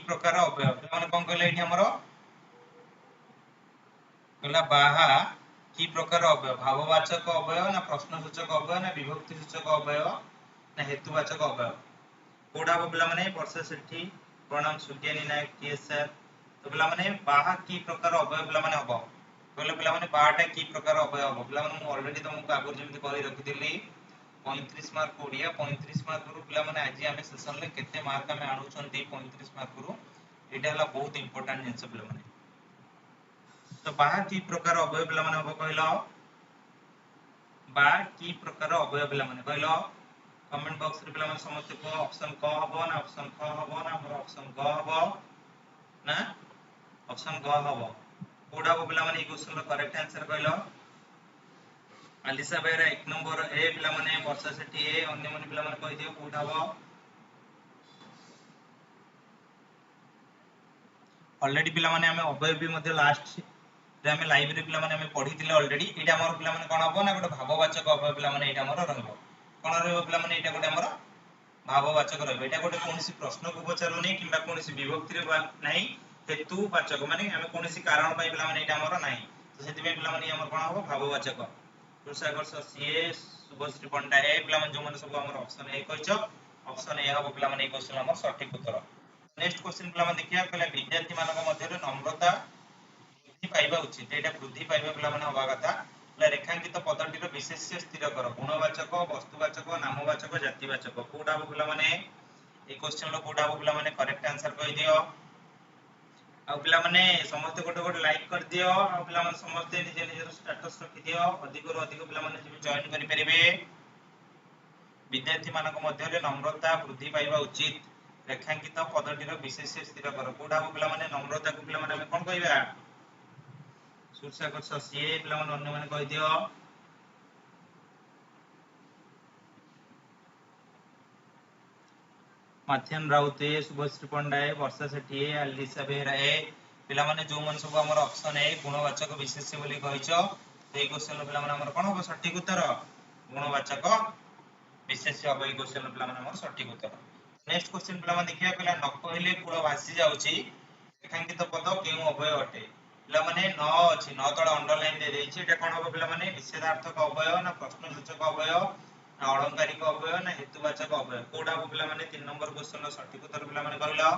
प्रकार अवयव माने कोन कहले एठी हमरो कहला बाहा की प्रकार अवयव भाववाचक अवयव ना प्रश्नसूचक अवयव ना विभक्ति सूचक अवयव ना हेतुवाचक अवयव कोडा पिला माने वर्षा सेठी प्रणाम सुज्ञानी नायक टीएसआर तो पिला माने बाहा की प्रकार अवयव पिला माने हबो कहले पिला माने बाहाटा की प्रकार अवयव हबो पिला माने मु ऑलरेडी तुमको आगुर जेमति कहि रखिदिली 35 मार्क ओडिया 35 मार्क रु पिला माने आज आमे सेशन ले केते मार्क आमे आनु छंती 35 मार्क रु एटा हला बहुत इंपोर्टेंट जिंस पिला माने तो बाहा की प्रकार अवयव पिला माने हबो कहलो बा की प्रकार अवयव पिला माने कहलो कमेंट बॉक्स रे पिला माने समस्त को ऑप्शन क हबो ना ऑप्शन ख हबो ना हमर ऑप्शन ग हबो ना ऑप्शन ग हबो कोडा हबो पिला माने ई क्वेश्चन रो करेक्ट आंसर कहलो अलिसा बेरा 1 नंबर ए पिला माने वर्षा सेठी ए अन्य माने पिला माने कहि दियो कोडा हबो ऑलरेडी पिला माने हमें अवयव भी मध्ये लास्ट रे हमें लाइव रे पिला माने हमें पढी थिले ऑलरेडी एटा हमर पिला माने कोन हबो ना गोटे भाववाचक अवयव पिला माने एटा हमर रहबो कोन रहबो पिला माने एटा गोटे हमर भाववाचक रहबो एटा गोटे कोनसी प्रश्न को पचारुनी किबा कोनसी विभक्ति रे नाही हेतुवाचक माने हमें कोनसी कारण पई पिला माने एटा हमर नाही तो सेति पे पिला माने हमर कोन हबो भाववाचक तुषागर सीए शुभश्री पंडा ए पिला माने जो माने सब हमर ऑप्शन ए कहचो ऑप्शन ए हबो पिला माने ए क्वेश्चन हमर सटीक उत्तर नेक्स्ट क्वेश्चन पिला माने देखिया कहला विद्यार्थी मानक मध्य रे नम्रता वृद्धि पाइबा उचित एटा वृद्धि पाइबा पिला माने हवा कथा रेखांकित पदटी रो विशेष्य स्थिर कर गुणवाचक वस्तुवाचक नामवाचक जातिवाचक कोडा पिला माने ए क्वेश्चन रो कोडा पिला माने करेक्ट आंसर कहि दियो आ पिला माने समस्त गोटे गोटे लाइक कर दियो आ पिला माने समस्त निजे निजे स्टेटस रखि दियो अधिक रो अधिक पिला माने जे जॉइन करि परिबे विद्यार्थी मानक मध्य रे नम्रता वृद्धि पाइबा उचित रेखांकित पदटी रो विशेष्य स्थिर कर कोडा पिला माने नम्रता को पिला माने हम कोन कहिबा सुरसागर सीए पिला माने अन्य माने कहि दियो माथ्यान राउत ए शुभश्री पंडा ए वर्षा सेठी ए अलिसा बेहरा ए पिला माने जो मन सब हमर ऑप्शन ए गुणवाचक विशेष्य बोली कहिचो ए क्वेश्चन पिला माने हमर कोन हो सटीक उत्तर गुणवाचक विशेष्य अब ए क्वेश्चन पिला माने हमर सटीक उत्तर नेक्स्ट क्वेश्चन पिला माने देखिया पिला न कहले कूल भासी जाउची रेखांकित पद केउ अवयव अटे पिला माने न अछि न तळ अंडरलाइन दे देछि एटा कोन हो पिला माने निषेधार्थक अवयव ना प्रश्नसूचक अवयव ना अलंकारिक अवयव ना हेतुवाचक अवयव कोडा पिला माने 3 नंबर क्वेश्चन रो सटीक उत्तर पिला माने कहलो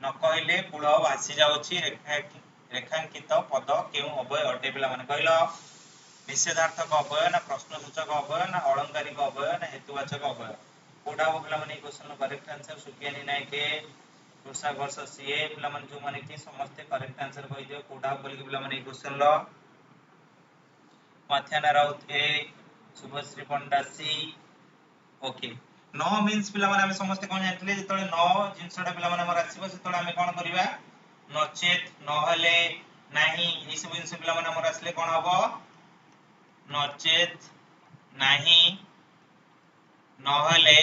न कहले कूल भासी जाउची रेखांकित पद केउ अवयव अटे पिला माने कहलो निषेधार्थक अवयव ना प्रश्नसूचक अवयव ना अलंकारिक अवयव ना हेतुवाचक अवयव कोडा पिला माने क्वेश्चन रो करेक्ट आंसर सुकियानी नाय के वर्षा वर्ष सीए पिला माने जो माने कि समस्त करेक्ट आंसर कहि दियो कोडा बोल के पिला माने क्वेश्चन रो माथ्याना राउत ए शुभश्री पंडा सी ओके नो मींस पिला माने हम समस्त कोन जानथिले जेतले नो जिंसडा पिला माने हमर आसीबो सेतले हम कोन करिबा नचेत नहले नाही ई सब जिंस पिला माने हमर आसले कोन हबो नचेत नाही नहले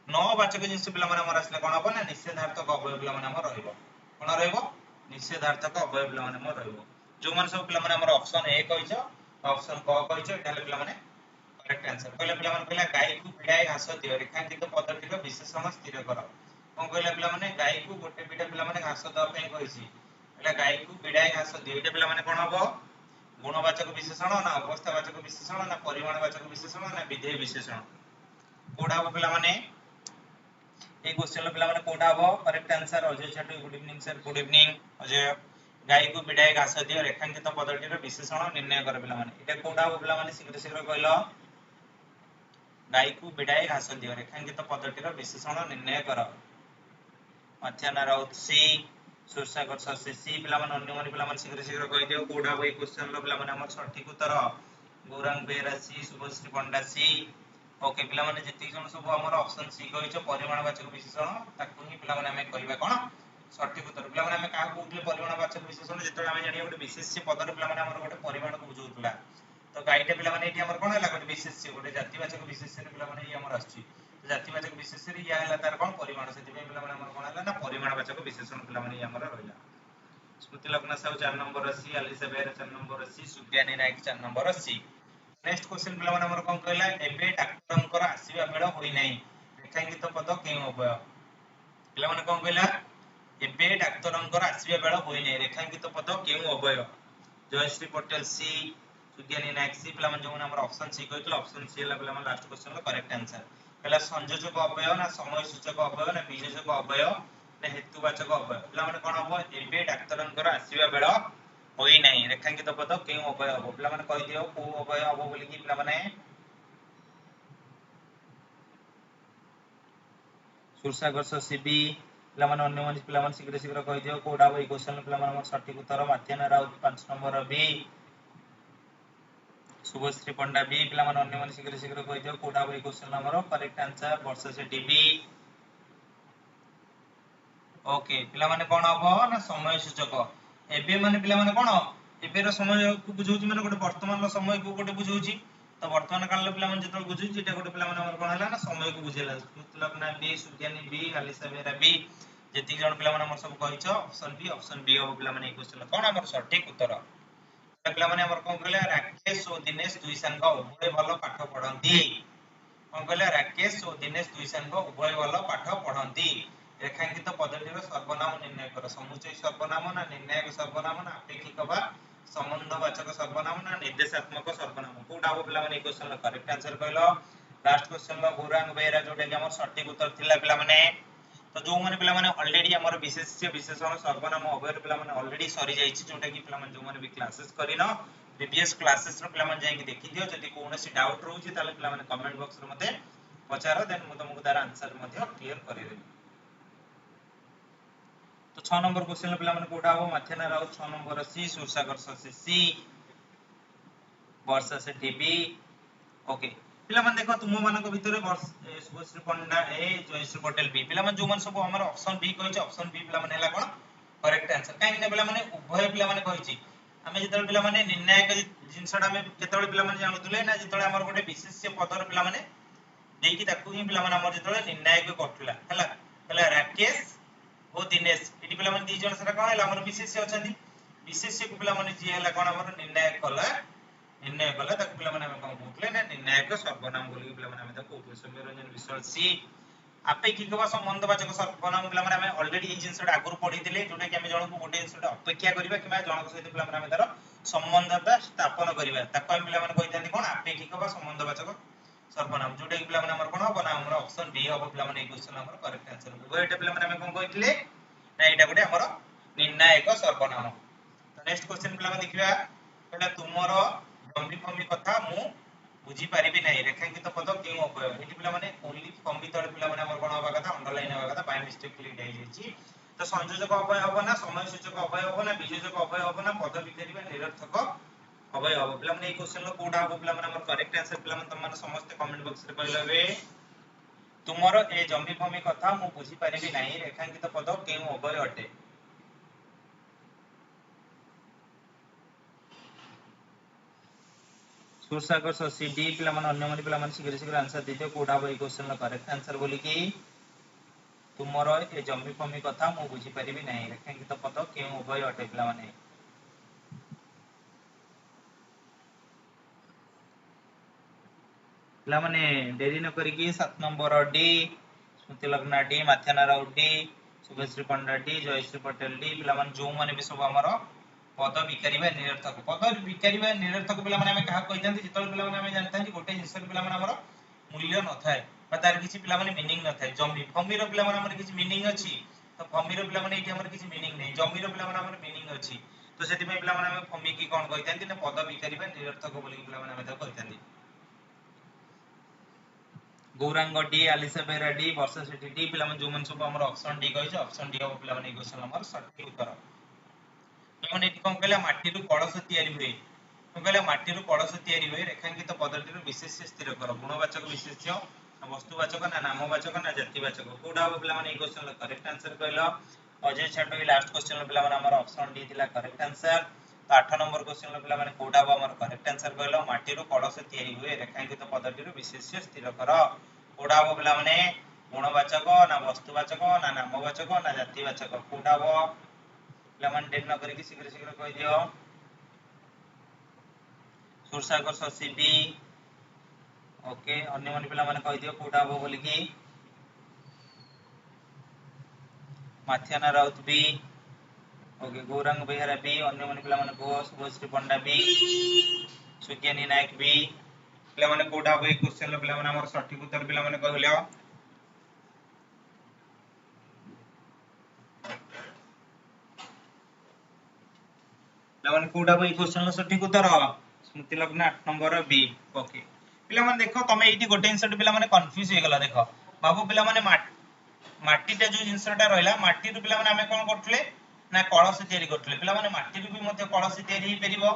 नो वाचक जिंस पिला माने हमर आसले कोन हबो ना निषेधार्थक अवयव पिला माने हमर रहइबो कोन रहइबो निषेधार्थक अवयव पिला माने हमर रहइबो जो माने सब पिला माने हमर ऑप्शन ए कहिचो ऑप्शन क कहिचो एटाले पिला माने करेक्ट आंसर कहले पिला माने कहला गाय को बिडाय घास दियो रेखांकित पदटी रो विशेषण स्थिर कर कोन कहले पिला माने गाय को गोटे बिडा पिला माने घास दवा पे कहिसी एला गाय को बिडाय घास दियो एटा पिला माने कोन हबो गुणवाचक विशेषण ना अवस्थावाचक विशेषण ना परिमाणवाचक विशेषण ना विधेय विशेषण कोडा हबो पिला माने ए क्वेश्चन पिला माने कोडा हबो करेक्ट आंसर अजय छाटू good evening sir good evening Ajay गाय को बिडाय घास दियो रेखांकित पदटी रो विशेषण निर्णय कर पिला माने एटा कोडा हबो पिला माने शीघ्र शीघ्र कहलो गाय को बिडाय घास दियो रेखांकित पदटी रो विशेषण निर्णय कर मध्याना राउत सी सुरसागर सी पिला माने अन्य माने पिला माने शीघ्र शीघ्र कहि दियो कोडा हबो ए क्वेश्चन रो पिला माने हमर सटीक उत्तर गौरांग बेरा सी शुभश्री पंडा सी ओके पिला माने जति जण सब हमर ऑप्शन सी कहिचो परिमाणवाचक विशेषण ताकू ही पिला माने हमें कहबा कोन सटीक उत्तर पिला माने हमें का कहउतले परिमाणवाचक विशेषण जेतले हमें जानियो गोटे विशेष्य पदर पिला माने हमर गोटे परिमाण को बुझौतला तो गाइडे पिला माने एठी हमर कोन हला गोटे विशेष्य गोटे जातिवाचक विशेष्य रे पिला माने ई हमर आछि तो जातिवाचक विशेष्य रे या हला तार कोन परिमाण सेति पे पिला माने हमर कोन हला ना परिमाणवाचक विशेषण पिला माने ई हमर रहला स्मृति लग्न साउ 4 नंबर सी अलिसा बेर 4 नंबर सी सुज्ञानी नायक 4 नंबर सी नेक्स्ट क्वेश्चन पिला माने हमर कोन कहला एबे डाक्टरंकर आसीबा बेळ होई नै रेखांकित पद केउ अवयव पिला माने कोन कहला एबे डाक्तरंकर आसीबा बेला होई नै रेखांकित पद केउ अवयव जयश्री पटेल सी सुज्ञानी नायक सी पिला मन जो हमर ऑप्शन सी कहतल ऑप्शन सी हला पिला मन लास्ट क्वेश्चन लो करेक्ट आंसर पहला संयोजक अवयव ना समय सूचक अवयव ना वियोजक अवयव ना हेतुवाचक अवयव पिला मन कोन हबो एबे डाक्तरंकर आसीबा बेला होई नै रेखांकित पद केउ अवयव हबो पिला मन कहि दियो को अवयव हबो बोली कि पिला माने सुरसागर सीबी पिला मन अन्य मन पिला मन शीघ्र शीघ्र कहि दियो कोडा होई क्वेश्चन पिला मन सटीक उत्तर माथ्याना Raut 5 number B Shubhashree Panda B पिला मन अन्य मन शीघ्र शीघ्र कहि दियो कोडा होई क्वेश्चन नंबर करेक्ट आंसर वर्ष से डीबी ओके पिला माने कोन हबो ना समय सूचक एबे माने पिला माने कोन एबे रो समय को बुझौची माने गोटे वर्तमान रो समय को गोटे बुझौची तो वर्तमान काल रो पिला माने जतल बुझौची एटा गोटे पिला माने हमर कोन हला ना समय को बुझेला मतलब ना बी सुज्ञानी बी आलिसा बेरा बी जेति जण पिला माने हमर सब कहिछ ऑप्शन बी हो पिला माने ई क्वेश्चन कोन हमर सटीक उत्तर पिला माने हमर कोन कहले राकेश और दिनेश दुई संग उभय भलो पाठ पढंती कोन कहले राकेश और दिनेश दुई संग उभय भलो पाठ पढंती रेखांकित पदटीर सर्वनाम निर्णय कर समुच्चय सर्वनाम ना निर्णायक सर्वनाम ना अपेक्षिक बा संबंधवाचक सर्वनाम ना निर्देशात्मक सर्वनाम कोडा हो पिला माने क्वेश्चन करेक्ट आंसर कहलो लास्ट क्वेश्चन लो गौरांग बेरा जोटे कि हमर सटीक उत्तर थिला पिला माने तो जो माने पिला माने ऑलरेडी हमर विशेष्य विशेषण सर्वनाम अवयर पिला माने ऑलरेडी सरी जाईछि जोटा कि पिला माने जो माने भी क्लासेस करिनो प्रीवियस क्लासेस रो पिला माने जाई कि देखि दियो जति कोनोसी डाउट रहउछि ताले पिला माने कमेंट बॉक्स रे मते पचारो देन मु तुमको तार आंसर मते क्लियर करि देबी तो 6 नंबर क्वेश्चन पिला माने कोडा हो माथेना राउत 6 नंबर सी सुरसागर सी वर्षा से टीबी ओके पिला माने देखो तुम मानक भितरे शुभश्री पंडा ए जयश्री पटेल बी पिला माने जो मन सब हमर ऑप्शन बी कहिछ ऑप्शन बी पिला माने हला कोन करेक्ट आंसर काहे कि पिला माने उभय पिला माने कहिछि हमें जेतल पिला माने निर्णायक जिंसडा हमें केतल पिला माने जानुतले ना जेतल हमर गोटे विशेष्य पदर पिला माने देकी ताकू ही पिला माने हमर जेतल निर्णायक करथला हला राकेश ओ दिनेश इटी पिला माने दी जण सरा कोन हला हमर विशेष्य अछंती विशेष्य को पिला माने जी हला कोन हमर निर्णायक कला ताकू पिला माने हम कोन कहतले ना निर्णायक सर्वनाम बोली पिला माने हम ताकू कहतले सौम्य रंजन विश्वास सी अपेक्षिक बा संबंधवाचक सर्वनाम पिला माने हम ऑलरेडी ई जिंसडा आगुर पढिथिले जोटा कि हम जणको गोटे जिंसडा अपेक्षा करबा किबा जणक सहित पिला माने हम तार संबंधता स्थापन करबा ताकू हम पिला माने कहितांती कोन अपेक्षिक बा संबंधवाचक सर्वनाम जोटा कि पिला माने हमर कोन हो ना हमर ऑप्शन डी हो पिला माने ई क्वेश्चन हमर करेक्ट आंसर हो एटा पिला माने हम कोन कहिथिले ना एटा गोटे हमर निर्णायक सर्वनाम तो नेक्स्ट क्वेश्चन पिला माने देखिबा एटा तुमरो जम्बी फम्बी कथा मु बुझी पारिबी नै रेखांकित पद केउ अवयव एटी पिला माने ओनली फम्बी तळे पिला माने हमर कोन होबा कथा अंडरलाइन होबा कथा बाय मिस्टेक क्लिक हो जाईची तो संयोजक अवयव होबा ना समय सूचक अवयव होबा ना वियोजक अवयव होबा ना पद विकरिबा निरर्थक अवयव होबा पिला माने ई क्वेश्चन लो कोडा होबा पिला माने हमर करेक्ट आंसर पिला माने तमन समस्त कमेंट बॉक्स रे कहलबे तुमरो ए जम्बी फम्बी कथा मु बुझी पारिबी नै रेखांकित पद केउ अवयव अटे सुरसागर सी डी पिला मन अन्य मन पिला मन शीघ्र शीघ्र आंसर दिते कोडा होई क्वेश्चन ला करेक्ट आंसर बोली कि तुमरो ए जम्बी फम्बी कथा मु बुझी पारिबी नै रेखांकित पद केउ अवयव अटे पिला माने पिला माने देरी न करी कि 7 नंबर डी स्मृति लग्ना डी माथ्याना राउत डी शुभश्री पंडा डी जयश्री पटेल डी पिला मन जो माने भी सब हमरो पद विकारिबा निरर्थक पिला माने हम कहा कहितांती जेतल पिला माने हम जानतांती गोटे जिंसर पिला माने हमरो मूल्य न थाए बा तार किछि पिला माने मीनिंग न थाए जम्बी फम्बी रो पिला माने हमर किछि मीनिंग अछि तो फम्बी रो पिला माने इति हमर किछि मीनिंग नै जम्बी रो पिला माने हमर मीनिंग अछि तो सेति में पिला माने हम फम्बी की कोन कहितांती ना पद विकारिबा निरर्थक बोली पिला माने हम त कहितांती गौरांग डी आलिसा बेरा डी वर्षा सेठी डी पिला माने जो मन सब हमर ऑप्शन डी कहिछ ऑप्शन डी हो पिला माने क्वेश्चन नंबर सटीक उत्तर एमन एटी कोन कहला माटी रु कळस तयारी हुए कोन कहला माटी रु कळस तयारी हुए रेखांकित पदटी रु विशेष्य स्थिर कर गुणवाचक विशेष्य वस्तुवाचक ना नामवाचक ना जातिवाचक कोडा हो पिला माने क्वेश्चन ला करेक्ट आंसर कहलो अजय छाटो लास्ट क्वेश्चन पिला माने हमर ऑप्शन डी थिला करेक्ट आंसर तो 8 नंबर क्वेश्चन पिला माने कोडा हो हमर करेक्ट आंसर कहलो माटी रु कळस तयारी हुए रेखांकित पदटी रु विशेष्य स्थिर कर कोडा हो पिला माने गुणवाचक ना वस्तुवाचक ना नामवाचक ना जातिवाचक कोडा हो पिला माने डेट न करी शीघ्र शीघ्र कहि दियो सुरसागर ससीबी ओके अन्य मन पिला माने कहि दियो कोडा हो बोली कि माथियाना राउत बी ओके गौरांग बेहेरा बी अन्य माने पिला माने गो शुभश्री पंडा बी सुज्ञानी नायक बी पिला माने कोडा बे क्वेश्चन लो पिला माने हमर सठिक उत्तर पिला माने कहलियो पिला माने कोडा बे क्वेश्चन लो सठिक उत्तर स्मृति लग्न 8 नंबर बी ओके पिला माने देखो तमे एठी गोटे इनसर्ट पिला माने कंफ्यूज हे गला देखो बाबू पिला माने माटीटा जो जिनसटा रहला माटी रु पिला माने हमें कोन करथले ना कळस तयारी करथले पिला माने माटी रु भी मध्ये कळस तयारी हे परिबो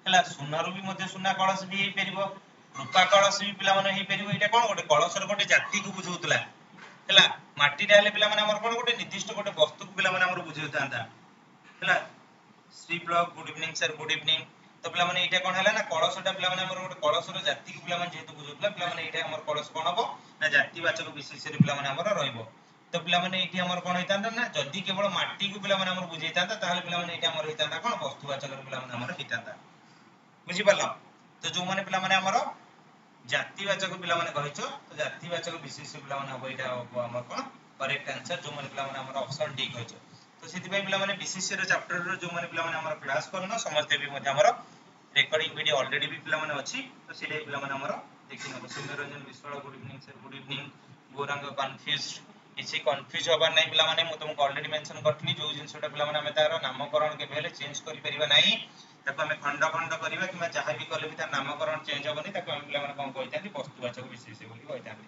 हला सुना रु भी मध्ये सुना कळस भी हे परिबो रूपा कळस भी पिला माने हे परिबो एटा कोन गोटे कळस र गोटे जाति को बुझौतला हला माटी डाले पिला माने हमर कोन गोटे निर्दिष्ट गोटे वस्तु को पिला माने हमर बुझौतांता हला Shri block good evening sir good evening तो पिला माने एटा कोन हला ना कळसटा पिला माने हमर गोटे कळस र जाति को पिला माने जेतु बुझौतला पिला माने एटा हमर कळस कोन हबो ना जातिवाचक विशेष रे पिला माने हमर रहइबो तो पिला माने एठी हमर कोन होइतांता ना जदी केवल माटी को पिला माने हमर बुझैतांता ताले पिला माने एठी हमर होइतांता कोन वस्तुवाचक रे पिला माने हमर होइतांता बुझि पालो तो जो माने पिला माने हमर जातिवाचक पिला माने कहिचो तो जातिवाचक विशेष पिला माने हबो एटा हमर कोन करेक्ट आंसर जो माने पिला माने हमर ऑप्शन डी कहिचो तो सेति पई पिला माने विशेष रे चैप्टर रो जो माने पिला माने हमर क्लास करनो समझते भी मध्ये हमर रेकॉर्डिंग वीडियो ऑलरेडी भी पिला माने अछि तो सेडे पिला माने हमर देखिनो Sundarranjan Biswal good evening sir good evening Gourang confused किसी कंफ्यूज होबा नै पिला माने मु तुमको ऑलरेडी मेंशन करथली जो जिंसटा पिला माने हमें तार नामकरण के पहले चेंज करि परिबा नै ताको हमें खंड खंड करिबा किबा जहा भी करले भी तार नामकरण चेंज होबनी ताको हम पिला माने कोन कहितांती वस्तुवाचक विशेष बोली कहितांती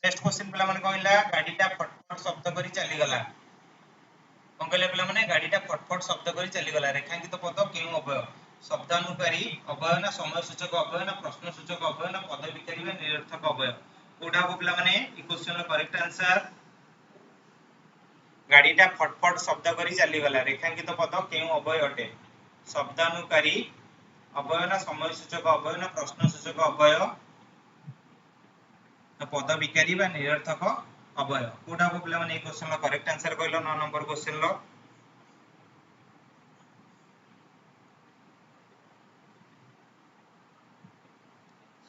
नेक्स्ट क्वेश्चन पिला माने कहला गाडीटा फटफट शब्द करी चली गला कोन कहले पिला माने गाडीटा फटफट शब्द करी चली गला रेखांकित पद केउ अवय शब्दानुकारी अवय ना समय सूचक अवय ना प्रश्न सूचक अवय ना पद विकारी बा निरर्थक अवय कोडा हो पिला माने ई क्वेश्चन रो करेक्ट आंसर गाडीटा फटफट शब्द करी चली गला रेखांकित पद केउ अवय अटे शब्दानुकारी अवय ना समय सूचक अवय ना प्रश्न सूचक अवय ना पद विकारी बा निरर्थक अवय कोडा हो पिला माने ई क्वेश्चन रो करेक्ट आंसर कहलो 9 नंबर क्वेश्चन लो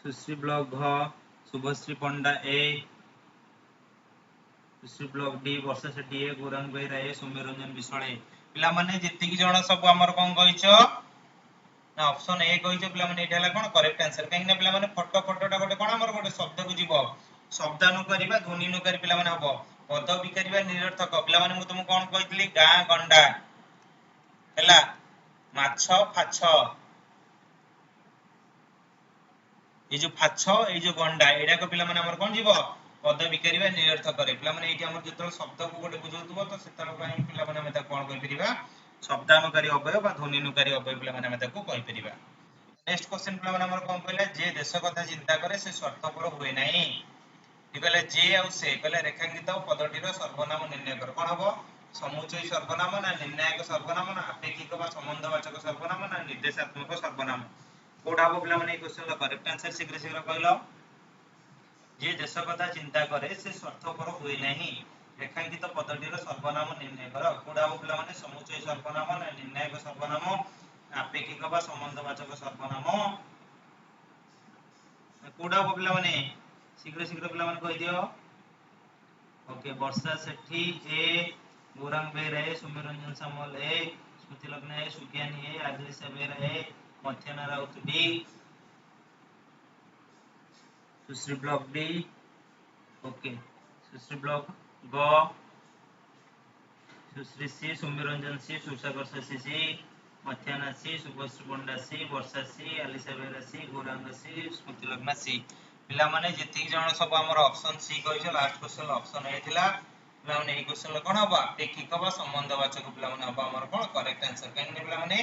सुश्री ब्लॉक घ शुभश्री पंडा ए सुश्री ब्लॉक डी वर्षा सेठी ए गोरंग बेहरा ए सौम्यरंजन विश्वाल ए पिला माने जति की जण सब हमर कोन कहिचो ना ऑप्शन ए कहिचो पिला माने एटा हला कोन करेक्ट आंसर काहे ना पिला माने फटो फटोटा गोटे कोन हमर गोटे शब्द को जीवो शब्दानुकारी बा ध्वनिनुकारी पिला माने हबो पद विकारी बा निरर्थक पिला माने मु तुमको कोन कहितली गा गंडा हला माछ फाछ ए जो फाछ ए जो गंडा एडा को पिला माने हमर कोन जीवो पद विकारी बा निरर्थक करे पिला माने एठी हमर जतल शब्द को गोटे बुझौतबो तो सेतल पई पिला माने हम ता कोन कहि परिबा शब्दानुकारी अवयव बा ध्वनिनुकारी अवयव पिला माने हम ताको कहि परिबा नेक्स्ट क्वेश्चन पिला माने हमर कोन कहले जे देश कथा चिंता करे से स्वार्थपर होय नाही कि कहले जे आ से कहले रेखांकित पदटीर सर्वनाम निर्णय कर कोन हबो समुच्चय सर्वनाम ना निर्णायक सर्वनाम ना अपेक्षिक बा संबंधवाचक सर्वनाम ना निर्देशात्मक सर्वनाम कोडा हबो पिला माने ई क्वेश्चन ला करेक्ट आंसर शीघ्र शीघ्र कहलो जे देश कथा चिंता करे से स्वार्थपर होय नाही रेखांकित पदटीर सर्वनाम निर्णय कर कोडा हबो पिला माने समुच्चय सर्वनाम ना निर्णायक सर्वनाम अपेक्षिक बा संबंधवाचक सर्वनाम कोडा हबो पिला माने शीघ्र शीघ्र पिला माने कहि दियो ओके वर्षा सेठी ए गोरंग बेहरा ए सौम्यरंजन सामल ए स्मृति लग्न ए सुज्ञानी ए आदिल बेहरा ए मथ्याना राउत डी सुश्री ब्लॉक डी ओके सुश्री ब्लॉक ग सुश्री सी सौम्यरंजन सी सुसागर सी मथ्याना सी शुभश्री पंडा सी वर्षा सी आलिसा बेहरा सी गोरंग सी स्मृति लग्न सी पिला माने जति जण सब हमर ऑप्शन सी कहियो लास्ट क्वेश्चन ऑप्शन ए थिला पिला माने ई क्वेश्चन ल कोन हबा अपेक्षिक बा संबंधवाचक पिला माने हबा हमर कोन करेक्ट आंसर काहे पिला माने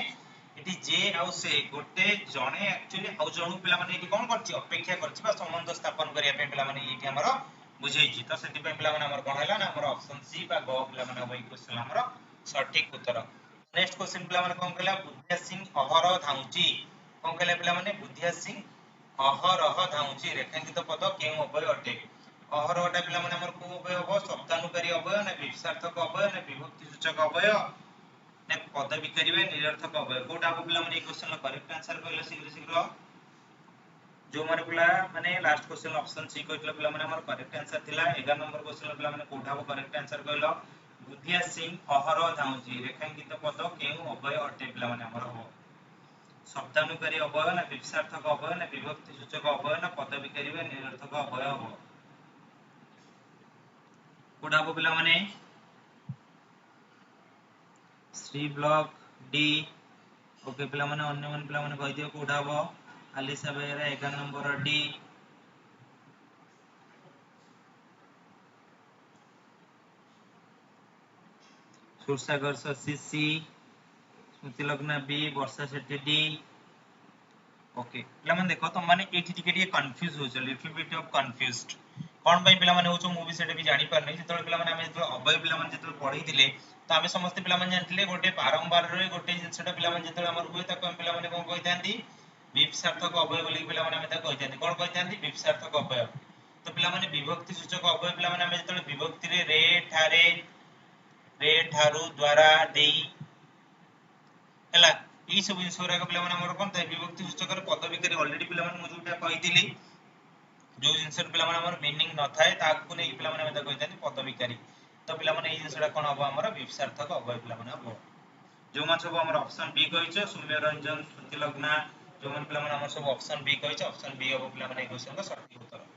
इति जे आ से गोटे जणे एक्चुअली आ जणु पिला माने इति कोन करछि अपेक्षा करछि बा संबंध स्थापन करिया पे पिला माने इति हमर बुझैछि त सेति पे पिला माने हमर कोन हैला ना हमर ऑप्शन सी बा ग पिला माने हबा ई क्वेश्चन हमर सटीक उत्तर नेक्स्ट क्वेश्चन पिला माने कोन कहला बुद्धिया सिंह अहर धाउची कोन कहला पिला माने बुद्धिया सिंह अहरह धाउची रेखांकित पद केउ अवय अटे अहरहटा पिला माने हमर को अवय हबो शब्दानुकारी अवय ना विशेषार्थक अवय ना विभक्ति सूचक अवय ने पद विकारी बा निरर्थक अवय कोटा को पिला माने ई क्वेश्चन ला करेक्ट आंसर कहले शीघ्र शीघ्र जो माने पिला माने लास्ट क्वेश्चन ऑप्शन सी कहतला पिला माने हमर करेक्ट आंसर थिला 11 नंबर क्वेश्चन पिला माने कोठा को करेक्ट आंसर कहलो उदिया सिंह अहर धाउची रेखांकित पद केउ अभय अटे पिला माने हमर हो शब्दानुकारी अभय ना विपक्षार्थक अभय ना विभक्ति सूचक अभय ना पद विकारी व निरर्थक अभय हो कोडा हो पिला माने श्री ब्लॉक डी ओके पिला माने अन्य मन पिला माने कहि दियो कोडा हो आलिसा बेरा 11 नंबर डी सुरसागर शशि सी स्मृति लग्न बी वर्षा शेट्टी डी ओके पिला माने देखो तुम माने एठी टिके कंफ्यूज हो छ लिटिल बिट ऑफ कंफ्यूज्ड कोन भाई पिला माने होचो मु भी सेटे भी जानि पार नै जेतले पिला माने हम जेतले अभय पिला माने जेतले पढै दिले तो हम समस्त पिला माने जानथिले गोटे बारंबार रे गोटे जिनसटा पिला माने जेतले हमर हुए ताको हम पिला माने कोन कहितांती विपक्षार्थक अभय बोली पिला माने हम ता कहितांती कोन कहितांती विपक्षार्थक अभय तो पिला माने विभक्ति सूचक अभय पिला माने हम जेतले विभक्ति रे ठारू द्वारा देई हला ई सब जिंस रा पिला माने हमर कोन ताई विभक्ति सूचक रे पद विकारी ऑलरेडी पिला माने मु जोटा कहितिली जो जिंस पिला माने हमर मीनिंग न थाए ताकू नै पिला माने हम ता कहितांती पद विकारी तो पिला माने ई जिंसडा कोन हबो हमर विपक्षार्थक अभय पिला माने हबो जो मान सब हमर ऑप्शन बी कहिछ सौम्य रंजन श्रुति लग्ना जो मान पिला माने हमर सब ऑप्शन बी कहिछ ऑप्शन बी हबो पिला माने क्वेश्चन का सटीक उत्तर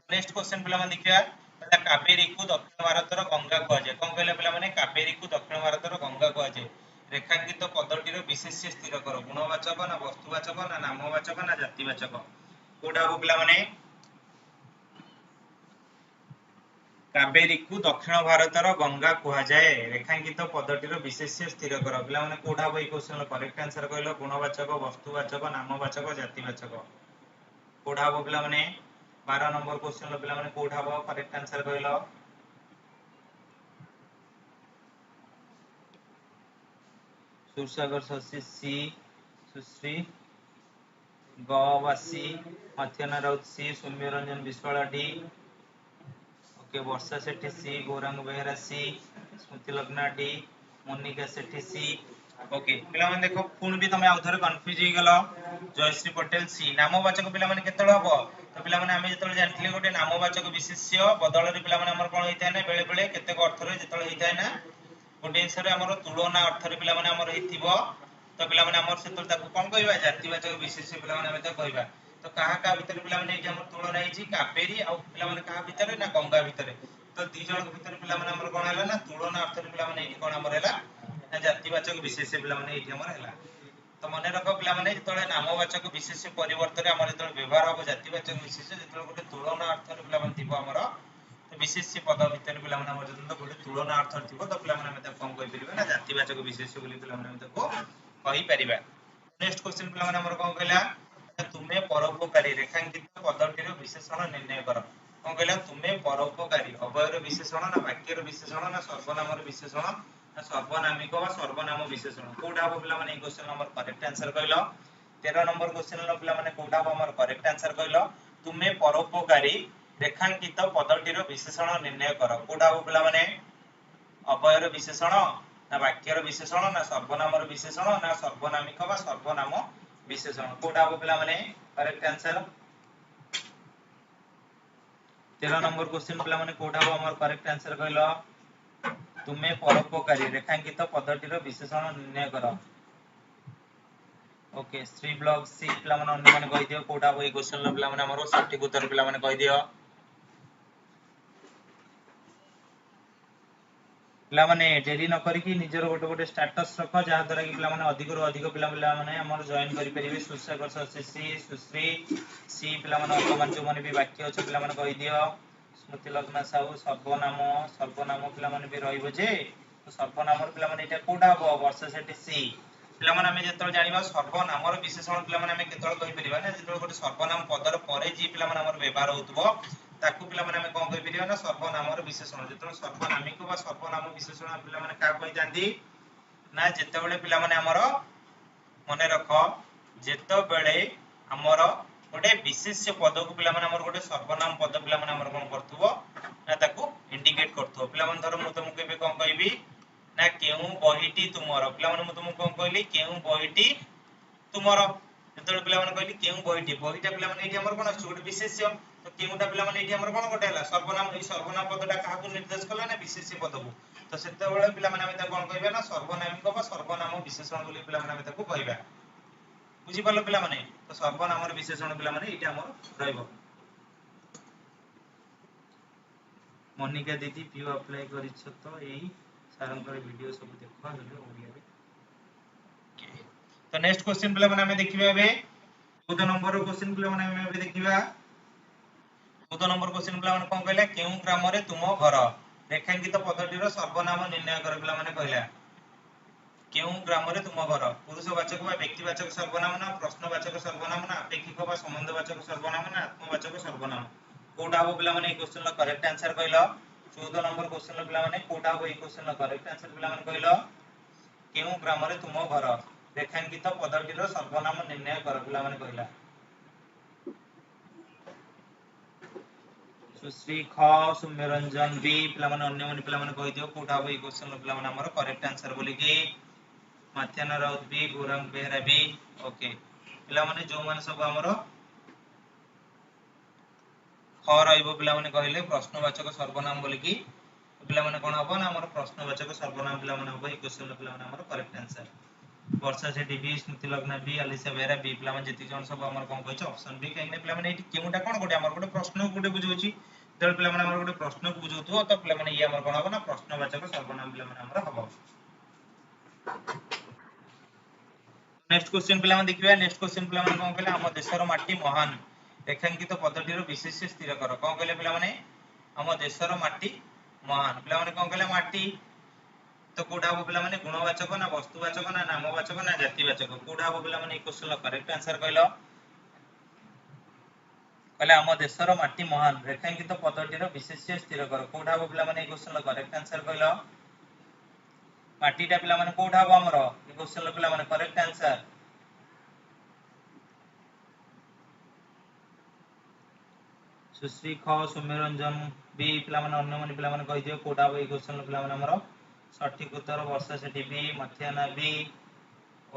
नेक्स्ट क्वेश्चन पिला माने देखिया पहला कावेरी को दक्षिण भारत रो गंगा को जाय कोन कहले पिला माने कावेरी को दक्षिण भारत रो गंगा को जाय रेखांकित पदटी रो विशेष्य स्थिर करो गुणवाचक ना वस्तुवाचक ना नामवाचक ना जातिवाचक कोडा हो पिला माने कावेरी को दक्षिण भारत रो गंगा कुहा जाय रेखांकित पदटी रो विशेष्य स्थिर करो पिला माने कोडा हो ई क्वेश्चन रो करेक्ट आंसर कहलो गुणवाचक वस्तुवाचक नामवाचक जातिवाचक कोडा हो पिला माने 12 नंबर क्वेश्चन रो पिला माने कोडा हो करेक्ट आंसर कहलो सुरसागर शशि सी सुश्री गवासी मथ्यना राउत सी सौम्य रंजन विश्वाला डी ओके वर्षा सेठी सी गौरांग बेहरा सी स्मृति लग्ना डी मोनिका सेठी सी ओके पिला माने देखो पुन भी तमे आउथरे कंफ्यूज हो गेलो जयश्री पटेल सी नामवाचक पिला माने केतळ हबो तो पिला माने हम जेतळ जानथिले गोटे नामवाचक विशेष्य बदल रे पिला माने हमर कोन होइताय ना बेले बेले केते को अर्थ रे जेतळ होइताय ना गोटे जिनसरे हमर तुलना अर्थ रे पिला माने हमर हेतिबो तो पिला माने हमर सेतळ ताको कोन कहबा जातिवाचक विशेष्य पिला माने हम ता कहबा तो कहा भीतर पिला माने एठी हमर तुलना हेछि कावेरी आ पिला माने कहा भीतर ना गंगा भीतर तो दी जण भीतर पिला माने हमर कोन हला ना तुलना अर्थ रे पिला माने एठी कोन हमर हला ना जातिवाचक विशेष्य पिला माने एठी हमर हला तो मने रखो पिला माने जेतळे नामवाचक विशेष्य परिवर्तन हमर जेतळे व्यवहार हो जातिवाचक विशेष्य जेतळे गोटे तुलना अर्थ रे पिला माने थिबो हमर तो विशेष्य पद भीतर पिला माने हमर जतन गोटे तुलना अर्थ थिबो तो पिला माने हम ता कोन कहि परिबा ना जातिवाचक विशेष्य बोली पिला माने हम ताको कहि परिबा नेक्स्ट क्वेश्चन पिला माने हमर कोन कहला तुमे परोपकारी रेखांकित पदटीर विशेषण निर्णय कर कोन कहला तुमे परोपकारी अभयर विशेषण ना वाक्यर विशेषण ना सर्वनामर विशेषण ना सर्वनामिक वा सर्वनाम विशेषण कोडा हो पिला माने क्वेश्चन नंबर करेक्ट आंसर कहलो 13 नंबर क्वेश्चन लो पिला माने कोडा हो हमर करेक्ट आंसर कहलो तुमे परोपकारी रेखांकित पदटीर विशेषण निर्णय कर कोडा हो पिला माने अभयर विशेषण ना वाक्यर विशेषण ना सर्वनामर विशेषण ना सर्वनामिक वा सर्वनाम विशेषण कोडा हो पिला माने करेक्ट आंसर 13 नंबर क्वेश्चन पिला माने कोडा हो हमर करेक्ट आंसर कहलो तुमे परोपकारी रेखांकित पदटीर विशेषण निर्णय कर ओके श्री ब्लॉग सी पिला माने अन्य माने कहि दियो कोडा हो ई क्वेश्चन लो पिला माने हमर सटीक उत्तर पिला माने कहि दियो पिला माने डेरी न करी कि निजर गोटे गोटे स्टेटस रख जहा द्वारा कि पिला माने अधिक रो अधिक पिला माने हमर जॉइन करि परिबे सुसागर शशि सुश्री सी पिला माने वर्तमान जो माने भी वाक्य अछि पिला माने कहि दियो स्मृति लग्ना साहू सर्वनाम पिला माने भी रहिबो जे तो सर्वनामर पिला माने एटा कोडा हो वर्षा सेठी सी पिला माने हम जेतल जानिबा सर्वनामर विशेषण पिला माने हम केतल कहि परिबा ना जेतल गोटे सर्वनाम पदर परे जी पिला माने हमर व्यवहार होतबो ताकू पिला माने हम कोन कहि परिबा ना सर्वनामर विशेषण जेतल सर्वनामिक वा सर्वनाम विशेषण पिला माने का कहि जानती ना जेतेबेले पिला माने हमर मने रखो जेतेबेले हमर गोटे विशेष्य पद को पिला माने हमर गोटे सर्वनाम पद पिला माने हमर कोन करथबो ना ताकू इंडिकेट करथबो पिला माने धर मु तुमको केबे कोन कहबी ना केउ बहिटी तुमरो पिला माने मु तुमको कोन कहली केउ बहिटी तुमरो जेतेबेले पिला माने कहली केउ बहिटा पिला माने एठी हमर कोन अछि गोटे विशेष्य तो केउटा पिला माने एठी हमर कोन कोटे हला सर्वनाम ए सर्वनाम पदटा काहाकू निर्देश कला ना विशेष्य पदकू तो सेते बेले पिला माने हम ता कोन कहबा ना सर्वनामिक बा सर्वनाम विशेषण बोली पिला माने हम ताकू कहबा बुझी पालो पिला माने तो सर्वनाम र विशेषण पिला माने एठी हमर रहइबो मोनिका दीदी पीओ अप्लाई करिछ तो एई सारंकर वीडियो सब देखो हेले ओडिया रे तो नेक्स्ट क्वेश्चन पिला माने हम देखिबा एबे 14 नंबर क्वेश्चन पिला माने हम एबे देखिबा 14 नंबर क्वेश्चन पिला माने कोन कहला केउ ग्राम रे तुम घर रेखांकित पदटीर सर्वनाम निर्णय कर पिला माने कहला केउ ग्राम रे तुम घर पुरुषवाचक बा व्यक्तिवाचक सर्वनाम ना प्रश्नवाचक सर्वनाम ना अपेक्षिक बा संबंधवाचक सर्वनाम ना आत्मवाचक सर्वनाम कोडा हो पिला माने क्वेश्चन ला करेक्ट आंसर कहला 14 नंबर क्वेश्चन ला पिला माने कोडा हो ई क्वेश्चन ला करेक्ट आंसर पिला माने कहला केउ ग्राम रे तुम घर रेखांकित पदटीर सर्वनाम निर्णय कर पिला माने कहला सुश्री ख सुम्यरंजन बी पिला माने अन्य माने पिला माने कहि दियो कोडा हो ई क्वेश्चन ला पिला माने हमर करेक्ट आंसर बोली की माथ्याना राउत बी गोरंग बेहरा बी ओके पिला माने जो माने सब हमर ख रहइबो पिला माने कहिले प्रश्नवाचक सर्वनाम बोली की पिला माने कोन हबो ना हमर प्रश्नवाचक सर्वनाम पिला माने हबो ई क्वेश्चन ला पिला माने हमर करेक्ट आंसर वर्षा से डीबी स्मृति लग्न बी अलिसा बेहरा बी पिला माने जति जन सब हमर कोन कहछ ऑप्शन बी काहे पिला माने एठी केउटा कोन गोटे हमर गोटे प्रश्न गोटे बुझौची जल पिला माने हमर गोटे प्रश्न को बुझौतो तो पिला माने ई हमर कोन हबो ना प्रश्नवाचक सर्वनाम पिला माने हमर हबो नेक्स्ट क्वेश्चन पिला माने देखिबा नेक्स्ट क्वेश्चन पिला माने कोन कहले हम देशर माटी महान रेखांकित पद्धतिर विशेष स्थिर कर कोन कहले पिला माने हम देशर माटी महान पिला माने कोन कहले माटी तो कोडा हो पिला माने गुणवाचक ना वस्तुवाचक ना नामवाचक ना जातिवाचक कोडा हो पिला माने ई क्वेश्चन ला करेक्ट आंसर कहलो कहले हम देशर माटी महान रेखांकित पद्धतिर विशेष स्थिर कर कोडा हो पिला माने ई क्वेश्चन ला करेक्ट आंसर कहलो माटीटा पिला माने कोडा हो हमरो ई क्वेश्चन ला पिला माने करेक्ट आंसर सुश्री ख सुम्यरंजन बी पिला माने अन्य माने पिला माने कहि दियो कोडा हो ई क्वेश्चन ला पिला माने हमरो सठिक उत्तर वर्षा से टीवी मथियाना बी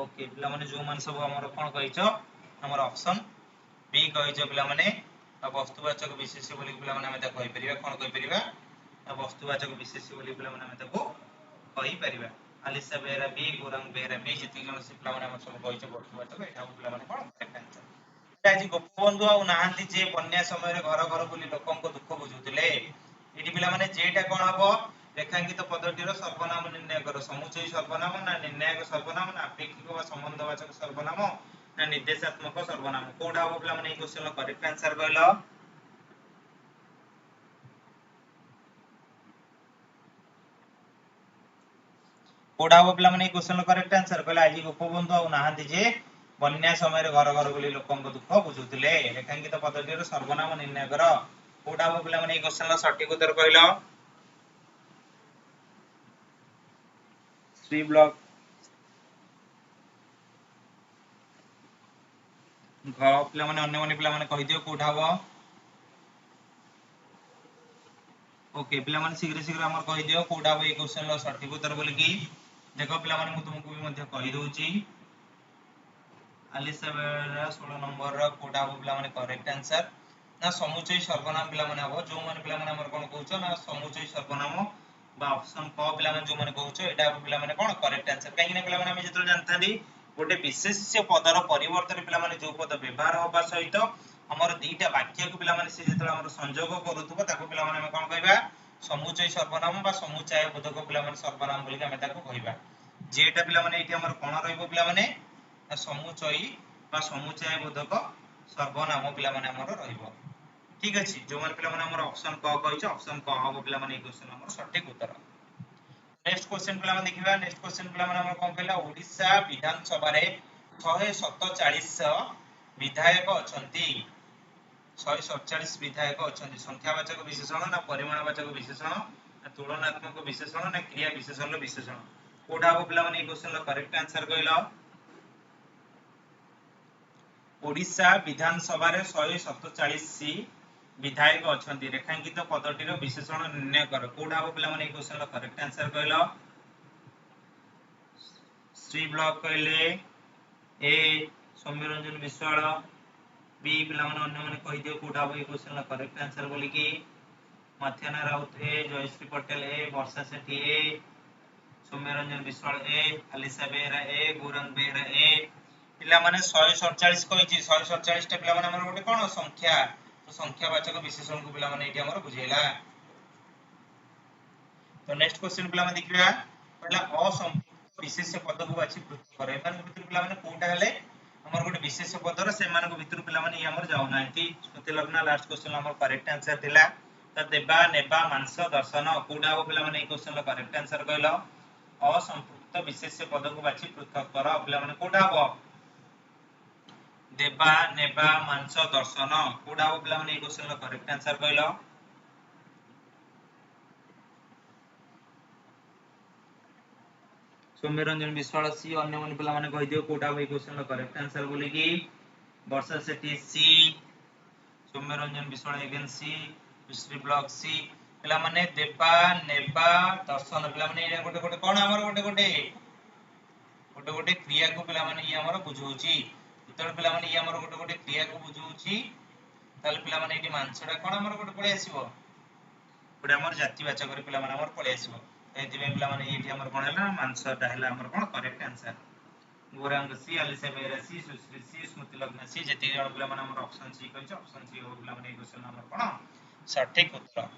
ओके पिला माने जो मान सब हमरो कोन कहिचो हमर ऑप्शन बी कहिचो पिला माने वस्तुवाचक विशेष्य बोली पिला माने हम ता कहि परिबा कोन कहि परिबा वस्तुवाचक विशेष्य बोली पिला माने हम ताको कहि परिबा अलिसा बेरा बी गोरंग बेरा बी जति जन से पिला माने हम सब कहिचो वस्तुवाचक एटा पिला माने कोन करेक्ट आंसर आज गोपबंधु आ नाहांती जे बन्या समय रे घर घर बुली लोकन को दुख बुझुतिले एटी पिला माने जेटा कोन हबो रेखांकित पद्धतिर सर्वनाम निर्णय कर समुचय सर्वनाम ना निर्णायक सर्वनाम ना अपेक्षिक वा संबंधवाचक सर्वनाम ना निर्देशात्मक सर्वनाम कोडा हो पिला माने ई क्वेश्चन ला करेक्ट आंसर कहलो कोडा हो पिला माने ई क्वेश्चन ला करेक्ट आंसर कहला आज गोपबंधु आ नाहांती जे बन्या समय रे घर घर बुली लोकन को दुख बुझुतिले रेखांकित पद्धतिर सर्वनाम निर्णय कर कोडा हो पिला माने ई क्वेश्चन ला सठिक उत्तर कहलो श्री ब्लॉक घ पिला माने अन्य माने पिला माने कहि दियो कोठा हबो ओके पिला माने शीघ्र शीघ्र हमर कहि दियो कोठा हबो ए क्वेश्चन ला सठिक उत्तर बोली की देखो पिला माने मु तुमको भी मध्य कहि दोउची अलिसा बेरा 16 नंबर रा कोठा हबो पिला माने करेक्ट आंसर ना समुचय सर्वनाम पिला माने हबो जो माने पिला माने हमर कोन कहउछो ना समुचय सर्वनाम बा ऑप्शन क पिला माने जो माने कहउछो एटा पिला माने कोन करेक्ट आंसर काहे कि पिला माने हम जेतल जानतानी गोटे विशेष्य पदर परिवर्तन पिला माने जो पद व्यवहार होबा सहित हमर दीटा वाक्य को पिला माने से जेतल हमर संयोग करूथबो ताको पिला माने हम कोन कहबा समुचय सर्वनाम बा समुच्चय बोधक पिला माने सर्वनाम बोली हम ताको कहबा जेटा पिला माने एटी हमर कोन रहइबो पिला माने समुचय बा समुच्चय बोधक सर्वनाम पिला माने हमर रहइबो ठीक अछि जो माने पिला माने हमर ऑप्शन क कहिछ ऑप्शन क हबो पिला माने ई क्वेश्चन हमर सटीक उत्तर नेक्स्ट क्वेश्चन पिला माने देखिबा नेक्स्ट क्वेश्चन पिला माने हमर कोन कहला ओडिसा विधानसभा रे 147 विधायक अछंती 147 विधायक अछंती संख्यावाचक विशेषण ना परिमाणवाचक विशेषण ना तुलनात्मक विशेषण ना क्रिया विशेषण लो विशेषण कोडा हो पिला माने ई क्वेश्चन लो करेक्ट आंसर कहला ओडिसा विधानसभा रे 147 विधायक अछंती रेखांकित पदटीर विशेषण निर्णय कर कोडा हो पिला माने ई क्वेश्चन लो करेक्ट आंसर कहला श्री ब्लॉक कहले ए सौम्यरंजन विश्वाल बी पिला माने अन्य माने कहि दियो कोडा हो ए क्वेश्चन ला करेक्ट आंसर बोली कि मथ्याना राउत ए, जयश्री पटेल ए, वर्षा सेठी ए, सौम्यरंजन विश्वाल ए, अलिसा बेहरा ए, गौरंग बेहरा ए। पिला माने 147 कहिछि 147 टा पिला माने हमर गोटे कोन संख्या तो संख्यावाचक विशेषण को पिला माने एठी हमर बुझेला। तो नेक्स्ट क्वेश्चन पिला माने देखिबा पहला असंपूर्ण विशेष्य पद को बाछि पृथक करे माने भितर पिला माने कोटा हले हमर गोटे विशेष्य पदर से माने भितर पिला माने हमर जाउ नांती स्मृति लग्न लास्ट क्वेश्चन हमर करेक्ट आंसर थिला। त देबा नेबा मांस दर्शन कोडा हो पिला माने ए क्वेश्चन ला करेक्ट आंसर कहलो असंपूर्ण विशेष्य पद को बाछि पृथक कर पिला माने कोडा हो देबा नेबा मांस दर्शन कोडा हो पिला माने ए क्वेश्चन ला करेक्ट आंसर कहलो सौम्यरंजन विश्वाल सी अन्य मन पिला माने कहि दियो कोटा भाई क्वेश्चन ला करेक्ट आंसर बोली कि वर्षा सेठी सी सौम्यरंजन विश्वाल अगेन सी विश्री ब्लॉक सी पिला माने देबा नेबा दर्शन पिला माने ए गोटे गोटे कोन हमर गोटे गोटे गोटे गोटे क्रिया को पिला माने ये हमर बुझौची इतर पिला माने ये हमर गोटे गोटे क्रिया को बुझौची ताले पिला माने एटी मानसडा कोन हमर गोटे पळे आसीबो गोटे हमर जातिवाचक रे पिला माने हमर पळे आसीबो एति में पिला माने एठी हमर कोन हैला मानसडा हैला हमर कोन करेक्ट आंसर गोरंग सी अलिसा बेरा सी सुश्री सी स्मृति लग्न सी जति जण पिला माने हमर ऑप्शन सी कहछ ऑप्शन सी हो पिला माने क्वेश्चन हमर कोन सटीक उत्तर।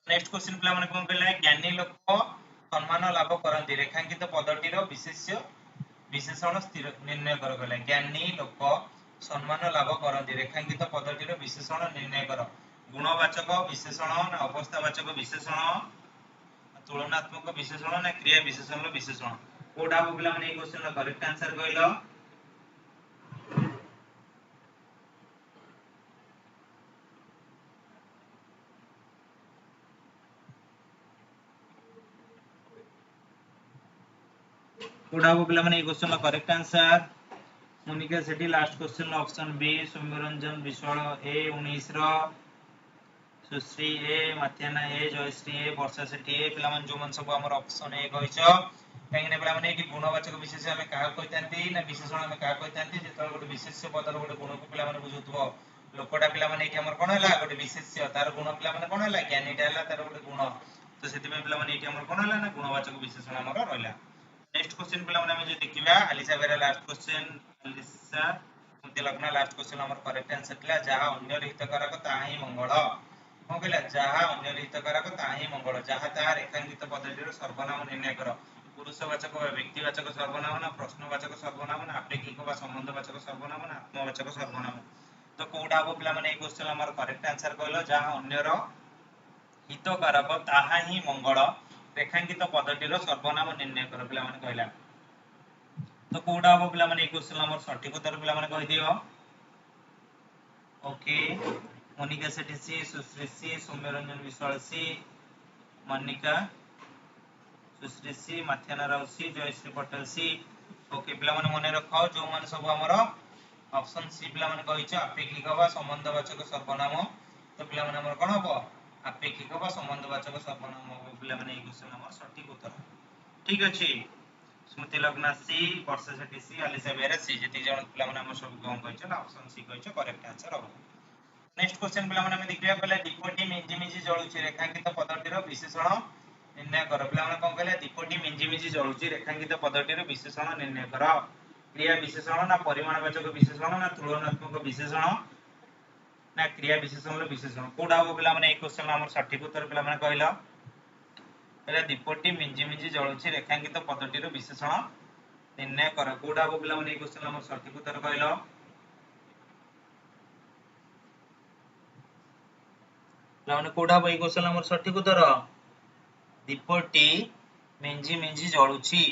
नेक्स्ट क्वेश्चन पिला माने कोन कहला ज्ञानी लोक सम्मान लाभ करंती रेखांकित पदटीर विशेष्य विशेषण स्थिर निर्णय कर कहला ज्ञानी लोक सम्मान लाभ करंती रेखांकित पदटीर विशेषण निर्णय कर गुणवाचक विशेषण ना अवस्थावाचक विशेषण तुलनात्मक विशेषण ना क्रिया विशेषण विशेषण कोडा हो पिला माने ए क्वेश्चन ला करेक्ट आंसर कहलो कोडा हो पिला माने ए क्वेश्चन ला करेक्ट आंसर मोनिका सेठी लास्ट क्वेश्चन ला ऑप्शन बी सौम्यरंजन विश्वाल ए 19 रो सुश्री ए माथ्याना ए जयश्री ए वर्षा सेठी ए पिला माने जो मन सब हमर ऑप्शन ए कहिछ काहेकि पिला माने एठी गुणवाचक विशेषण हमें का कहितांती ना विशेषण हमें का कहितांती जेतल गोटे विशेष्य पदर गोटे गुण को पिला माने बुझुतबो लोकटा पिला माने एठी हमर कोन हला गोटे विशेष्य तार गुण पिला माने कोन हला ज्ञानीटा हला तार गोटे गुण तो सेति में पिला माने एठी हमर कोन हला ना गुणवाचक विशेषण हमर रहला। नेक्स्ट क्वेश्चन पिला माने हम जे देखिबा अलिसा बेरा लास्ट क्वेश्चन अलिसा स्मृति लग्न लास्ट क्वेश्चन हमर करेक्ट आंसर थिला जहा अन्य हितकारक ताही मंगल कोन कहला जहा अन्य हितकारक ताही मंगल जहा ता रेखांकित पदटीर सर्वनाम निर्णय कर पुरुषवाचक व व्यक्तिवाचक सर्वनाम ना प्रश्नवाचक सर्वनाम ना आपेक्षिक व संबंधवाचक सर्वनाम ना आत्मवाचक सर्वनाम तो कोडा हो पिला माने ए क्वेश्चन हमर करेक्ट आंसर कहलो जहा अन्यर हितकारक ताहा ही मंगल रेखांकित पदटीर सर्वनाम निर्णय कर पिला माने कहला तो कोडा हो पिला माने ए क्वेश्चन हमर सटीक उत्तर पिला माने कहि दियो ओके मोनिका सेठी सी सुश्री सी सौम्यरंजन विश्वाल सी मोनिका सुश्री सी माथ्याना राव सी जयश्री पटेल सी ओके पिला माने मने रखो जो माने सब हमर ऑप्शन सी पिला माने कहिछ आपेक्षिक वा संबंधवाचक सर्वनाम तो पिला माने हमर कोन हबो आपेक्षिक वा संबंधवाचक सर्वनाम हबो पिला माने ई क्वेश्चन हमर सटीक उत्तर ठीक अछि। स्मृति लग्न सी वर्षा सेठी सी अलिसा बेरा सी जति जण पिला माने हमर सब गम कहिछ ऑप्शन सी कहिछ करेक्ट आंसर हबो। नेक्स्ट क्वेश्चन पिला माने हम देखिया पहले दीपटी मिंजी मिंजी जळुची रेखांकित पदटीर विशेषण निर्णय कर पिला माने कोन कहले दीपटी मिंजी मिंजी जळुची रेखांकित पदटीर विशेषण निर्णय कर क्रिया विशेषण ना परिमाणवाचक विशेषण ना तुलनात्मक विशेषण ना क्रिया विशेषण लो विशेषण कोडा हो पिला माने ए क्वेश्चन हमर सटीक उत्तर पिला माने कहला पहले दीपटी मिंजी मिंजी जळुची रेखांकित पदटीर विशेषण निर्णय कर कोडा हो पिला माने ए क्वेश्चन हमर सटीक उत्तर कहला लाउने कोडा हो ए क्वेश्चन हमर सटीक उत्तर दीपटी मिंजी मिंजी जळुची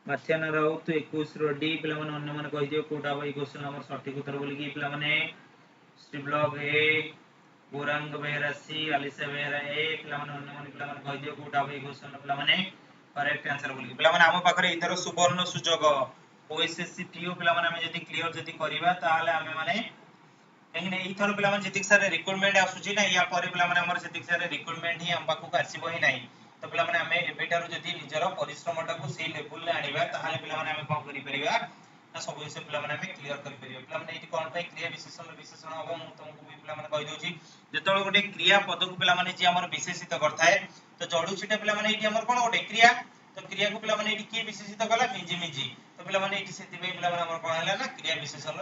माथ्याना राउत 21 रो डी पिला माने अन्य माने कहि दियो कोडा हो ए क्वेश्चन हमर सटीक उत्तर बोली कि पिला माने श्री ब्लॉग ए गोरंग बेहरा सी अलिसा बेहरा ए पिला माने अन्य माने पिला माने कहि दियो कोडा हो ए क्वेश्चन पिला माने करेक्ट आंसर बोली पिला माने हम पाखरे इधर सुवर्ण सुजोग ओएसएससी टीओ पिला माने हम जदी क्लियर जदी करबा ताले हम माने कहीं ई थरो पिला माने जति सारे रिक्वायरमेंट आसुची ना या परे पिला माने हमर जति सारे रिक्वायरमेंट ही हम पाखु आसीबो ही नाही तो पिला माने हमें एबेटारो जदी निजर परिश्रमटा को सेही लेवल ले आनिबा ताहाले पिला माने हमें कोन करि परिबा ना सब विषय पिला माने हमें क्लियर करि परिबा पिला माने एटी कोन पय क्रिया विशेषण हो मु तुमको भी पिला माने कहि दोची जेतोळ गोटे क्रिया पद को पिला माने जे हमर विशेषित करथाय तो जडू छिटा पिला माने एटी हमर कोन गोटे क्रिया तो क्रिया को पिला माने एटी के विशेषित कला मिजी मिजी तो पिला माने एटी सेति पे पिला माने हमर कोन हला ना क्रिया विशेषण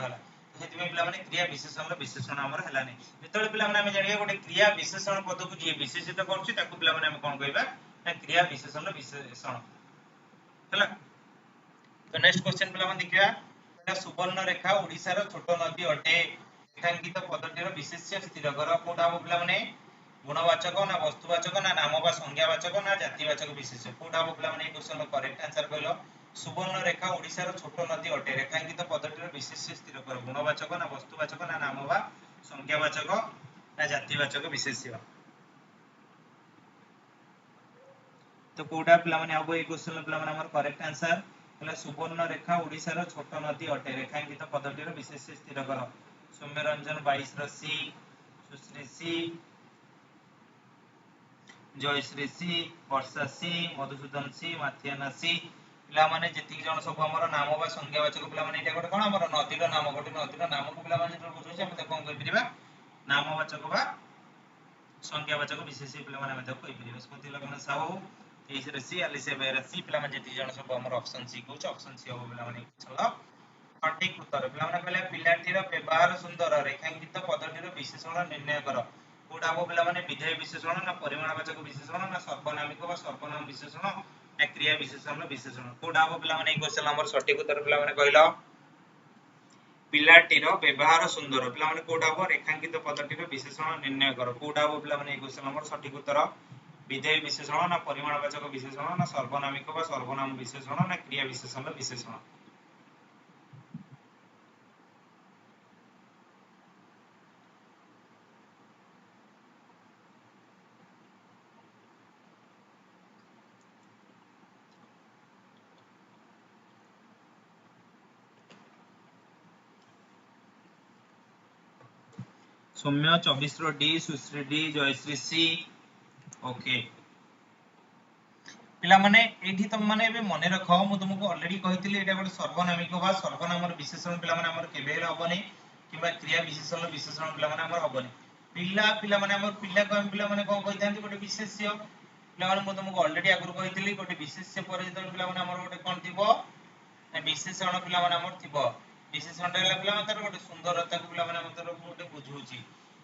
हला सेति पे पिला माने क्रिया विशेषण हमर हला नै जेतोळ पिला माने हमें जानिबा गोटे क्रिया विशेषण पद को जे विशेषित करछि ताकू पिला माने हम कोन कहबा ना क्रिया विशेषण हला तो नेक्स्ट क्वेश्चन पिला माने देखिया एटा सुवर्ण रेखा ओडिसा रो छोटो नदी अटे रेखांकित पदटीर विशेष्य स्थिर कर कोडा हो पिला माने गुणवाचक ना वस्तुवाचक ना नाम बा संज्ञावाचक ना जातिवाचक विशेष्य कोडा हो पिला माने ए क्वेश्चन रो करेक्ट आंसर कहलो सुवर्ण रेखा ओडिसा रो छोटो नदी अटे रेखांकित पदटीर विशेष्य स्थिर कर गुणवाचक ना वस्तुवाचक ना नाम बा संज्ञावाचक ना जातिवाचक विशेष्य तो कोडा पिला माने अब ए क्वेश्चन रो पिला माने हमर करेक्ट आंसर हला सुवर्ण रेखा ओडिसा रो छोटो नदी अटे रेखांकित पदटीर विशेष्य स्थिर कर सौम्य रंजन 22 रसी सुश्री सी जयश्री सी वर्षा सी मधुसूदन सी माथियाना सी पिला माने जति जण सब हमर नाम बा संज्ञावाचक पिला माने एटा गोटे कोन हमर नदीर नाम गोटे नदीर नाम को पिला माने जो बुझै हम त कोन कहि परिबा नामवाचक बा संज्ञावाचक विशेष्य पिला माने हम त कहि परिबा स्मृति लग्न साहू 23 रसी आलिसे बेरसी पिला माने जति जण सब हमर ऑप्शन सी कहू ऑप्शन सी हो पिला माने चलो सठिक उत्तर पिला माने कहले पिलाटीर व्यवहार सुंदर रेखांकित पदटीर विशेषण निर्णय कर कोडा हो पिला माने विधेय विशेषण ना परिमाणवाचक विशेषण ना सर्वनामिक बा सर्वनाम विशेषण ना क्रिया विशेषण कोडा हो पिला माने क्वेश्चन नंबर सठिक उत्तर पिला माने कहलो पिलाटीर व्यवहार सुंदर पिला माने कोडा हो रेखांकित पदटीर विशेषण निर्णय कर कोडा हो पिला माने क्वेश्चन नंबर सठिक उत्तर विधेय विशेषण ना परिमाणवाचक विशेषण ना सर्वनामिक बा सर्वनाम विशेषण ना क्रिया विशेषण सौम्य 24 रो डी सुश्री डी जयश्री सी ओके पिला माने एठी तुम माने बे मने रखो मु तुमको ऑलरेडी कहितली एटा गोटे सर्वनामिक बा सर्वनामर विशेषण पिला माने हमर केबे हबनी किबा क्रिया विशेषण पिला माने हमर हबनी पिला माने हमर पिला को हम पिला माने कोन कहिथांती गोटे विशेष्य पिला माने मु तुमको ऑलरेडी आगु कहितली गोटे विशेष्य पर जत पिला माने हमर गोटे कोन थिबो ना विशेषण पिला माने हमर थिबो विशेषण टा पिला माने तार गोटे सुंदरता को पिला माने हमर गोटे बुझुची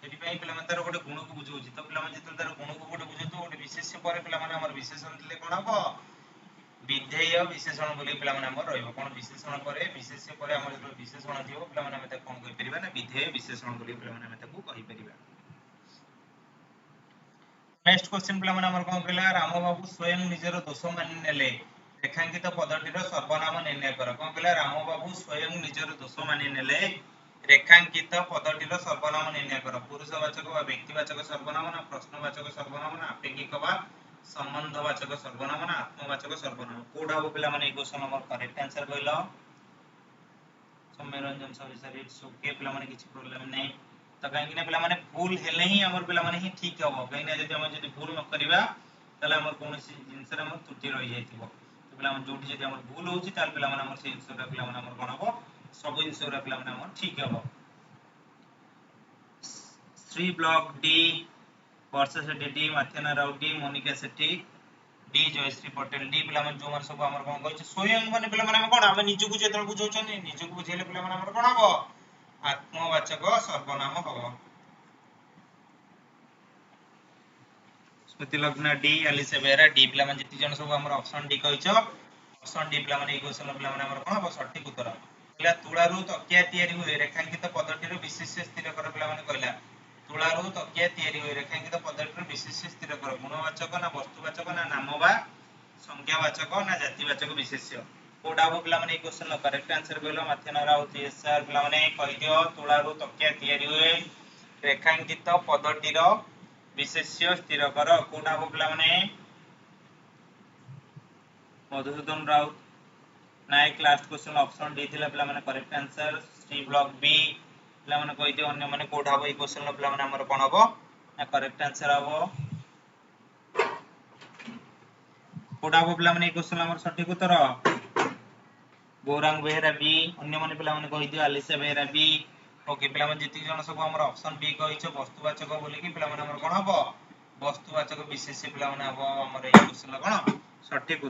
एटी पई पिला माने तार गोटे गुण को बुझुची तो पिला माने जत तार गुण को गोटे बुझतो गोटे विशेष्य पर पिला माने हमर विशेषण दिले कोन हबो विधेय विशेषण बोली पिला माने हमर रहइबो कोन विशेषण परे विशेष्य परे हमर जो विशेषण दियो पिला माने हम त कोन कहि परिबा ना विधेय विशेषण बोली पिला माने हम ताकू कहि परिबा नेक्स्ट क्वेश्चन पिला माने हमर कोन कहला राम बाबू स्वयं निजर दोष मानि नेले रेखांकित पदटीर सर्वनाम निर्णय कर कोन कहला राम बाबू स्वयं निजर दोष मानि नेले रेखांकित पदटीर सर्वनाम निर्णय कर पुरुषवाचक वा व्यक्तिवाचक सर्वनाम ना प्रश्नवाचक सर्वनाम ना आपेक्षिक वा संबंधवाचक सर्वनाम ना आत्मवाचक सर्वनाम कोडा हो पिला माने क्वेश्चन नंबर करेक्ट आंसर कहलो सम्मेरंजन सविसरी ओके पिला माने किछि प्रॉब्लम नै तो कहीं पिला माने भूल हेले ही हमर पिला माने ही ठीक हबो कहीं ना जदि हम जदि भूल न करिबा तले हमर कोनोसी जिंस रे हमर त्रुटि रहि जाइतिबो तो पिला माने जोटी जदि हमर भूल होउची ताल पिला माने हमर से जिंस रे पिला माने हमर कोन हबो सब जिंस रे पिला माने हमर ठीक हबो श्री ब्लॉक डी वर्षा सेठी डी माथेना राव डी मोनिका सेठी डी जयश्री पटेल डी पिला माने जो माने सब हमर कोन कहै छै स्वयं माने पिला माने हम कोन हम निजु को जेतल बुझौछन निजु को बुझेले पिला माने हमर कोन हबो आत्मवाचक सर्वनाम हबो स्मृति लग्न डी आलिसे बेरा डी पिला माने जति जन सब हमर ऑप्शन डी कहै छ ऑप्शन डी पिला माने ई क्वेश्चन पिला माने हमर कोन हबो सठिक उत्तर पिला तुळारू तकिया तयारी होय रेखांकित पदटीर विशेष स्थिर कर पिला माने कहला तुळारू तकिया तयारी होय रेखांकित पदटीर विशेष स्थिर कर गुणवाचक ना वस्तुवाचक ना नाम बा संज्ञावाचक ना जातिवाचक विशेष्य कोडा हो पिला माने ई क्वेश्चन नो करेक्ट आंसर कहलो माथेना राव टीएसआर पिला माने कहि दियो तुळारू तकिया तयारी होय रेखांकित पदटीर विशेष्य स्थिर कर कोडा हो पिला माने Madhusudan Rao Nayak last question option D थिला पिला माने correct answer C block B पिला माने कहि दियो अन्य माने कोडा हो ई क्वेश्चन नो पिला माने हमर कोन हबो ना करेक्ट आंसर हबो कोडा हो पिला माने ए क्वेश्चन हमर सठिक उत्तर गौरांग बेहेरा बी अन्य माने पिला माने कहि दियो आलिसा बेहेरा बी ओके पिला माने जति जण सब हमर ऑप्शन बी कहिछ वस्तुवाचक बोली कि पिला माने हमर कोन हबो वस्तुवाचक विशेष्य पिला माने हबो हमर ए क्वेश्चन कोन सठिक